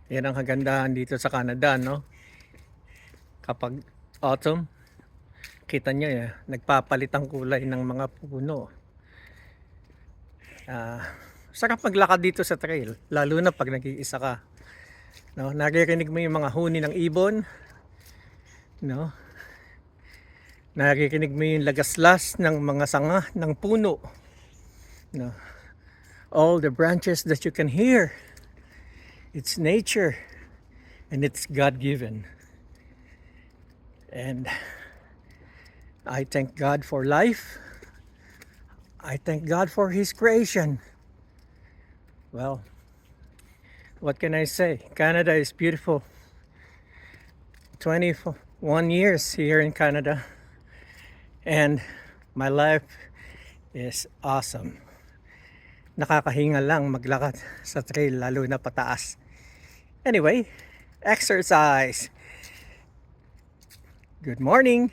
Yan ang kagandahan dito sa Canada, no? Kapag autumn, kita nyo nagpapalit ang kulay ng mga puno. Sarap maglakad dito sa trail, lalo na pag nag-iisa ka. No? Naririnig mo yung mga huni ng ibon, no? Naririnig mo yung lagaslas ng mga sanga ng puno, no? All the branches that you can hear. It's nature and it's God-given. And I thank God for life. I thank God for His creation. Well, what can I say? Canada is beautiful. 21 years here in Canada. And my life is awesome. Nakakahinga lang maglakad sa trail, lalo na pataas. Anyway, exercise. Good morning.